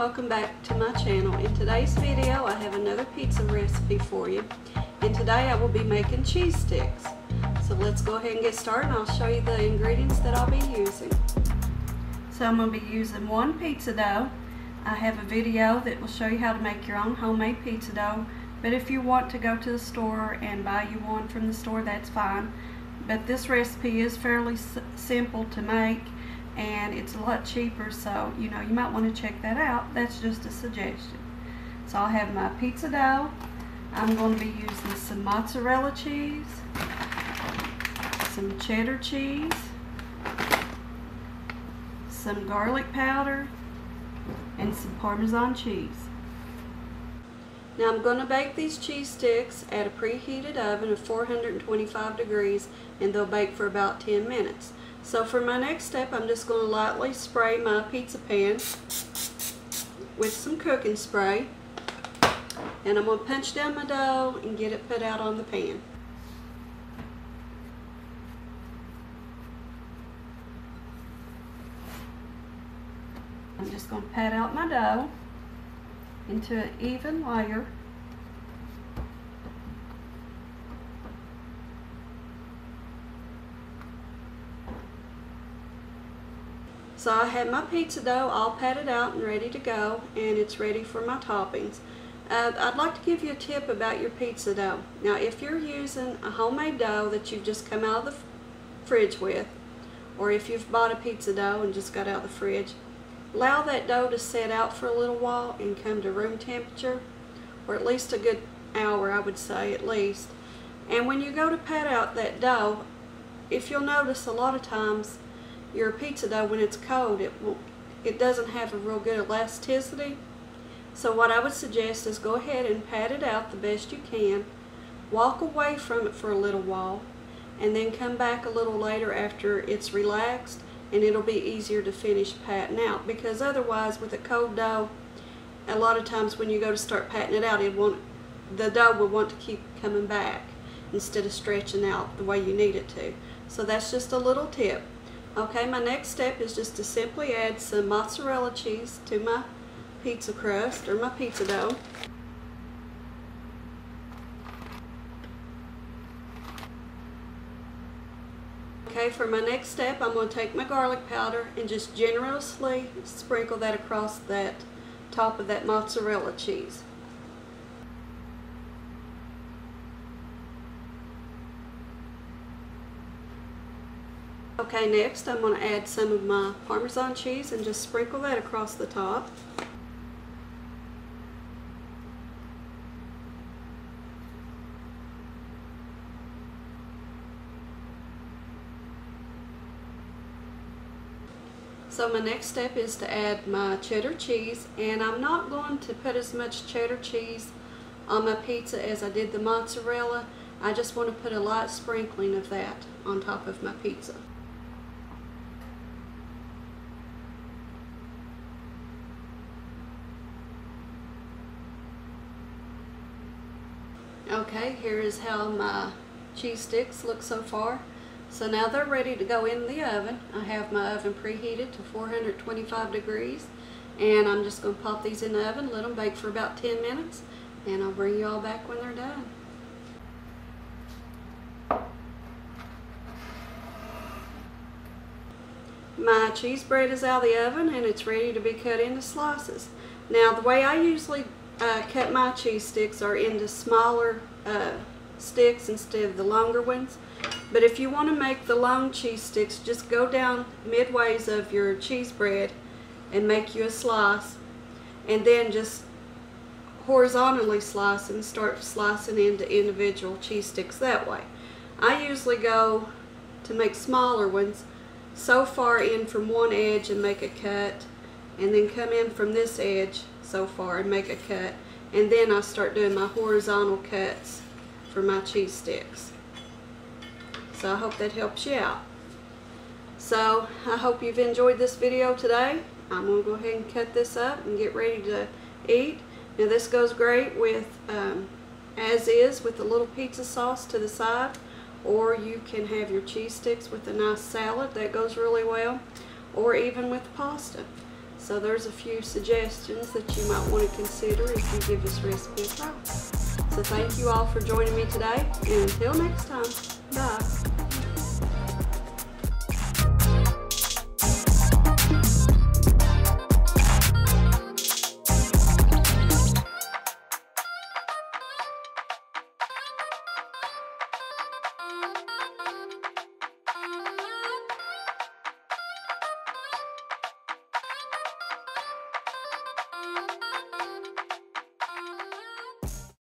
welcome back to my channel. In today's video I have another pizza recipe for you, and today I will be making cheese sticks. So let's go ahead and get started, and I'll show you the ingredients that I'll be using. So I'm going to be using one pizza dough. I have a video that will show you how to make your own homemade pizza dough, but if you want to go to the store and buy you one from the store, that's fine. But this recipe is fairly simple to make, and it's a lot cheaper, so you might want to check that out. That's just a suggestion. So I'll have my pizza dough. I'm going to be using some mozzarella cheese, some cheddar cheese, some garlic powder, and some Parmesan cheese. Now I'm going to bake these cheese sticks at a preheated oven of 425 degrees, and they'll bake for about 10 minutes. So for my next step, I'm just going to lightly spray my pizza pan with some cooking spray, and I'm going to punch down my dough and get it put out on the pan. I'm just going to pat out my dough into an even layer. So I have my pizza dough all patted out and ready to go, and it's ready for my toppings. I'd like to give you a tip about your pizza dough. Now if you're using a homemade dough that you've just come out of the fridge with, or if you've bought a pizza dough and just got out of the fridge, allow that dough to set out for a little while and come to room temperature, or at least a good hour, I would say, at least. And when you go to pat out that dough, if you'll notice, a lot of times your pizza dough, when it's cold, it doesn't have a real good elasticity. So what I would suggest is go ahead and pat it out the best you can, walk away from it for a little while, and then come back a little later after it's relaxed, and it'll be easier to finish patting out. Because otherwise, with a cold dough, a lot of times when you go to start patting it out, the dough will want to keep coming back instead of stretching out the way you need it to. So that's just a little tip. Okay, my next step is just to simply add some mozzarella cheese to my pizza crust, or my pizza dough. Okay, for my next step, I'm going to take my garlic powder and just generously sprinkle that across that top of that mozzarella cheese. Okay, next I'm going to add some of my Parmesan cheese and just sprinkle that across the top. So my next step is to add my cheddar cheese, and I'm not going to put as much cheddar cheese on my pizza as I did the mozzarella. I just want to put a light sprinkling of that on top of my pizza. Okay, here is how my cheese sticks look so far. So now they're ready to go in the oven. I have my oven preheated to 425 degrees, and I'm just going to pop these in the oven, let them bake for about 10 minutes, and I'll bring you all back when they're done. My cheese bread is out of the oven, and it's ready to be cut into slices. Now the way I usually cut my cheese sticks are into smaller sticks instead of the longer ones. But if you want to make the long cheese sticks, just go down midways of your cheese bread and make you a slice, and then just horizontally slice and start slicing into individual cheese sticks that way. I usually go to make smaller ones so far in from one edge and make a cut, and then come in from this edge so far and make a cut, and then I start doing my horizontal cuts for my cheese sticks. So I hope that helps you out. So I hope you've enjoyed this video today. I'm going to go ahead and cut this up and get ready to eat. Now this goes great with as is, with a little pizza sauce to the side, or you can have your cheese sticks with a nice salad. That goes really well, or even with pasta. So there's a few suggestions that you might want to consider if you give this recipe a try. So thank you all for joining me today, and until next time, bye.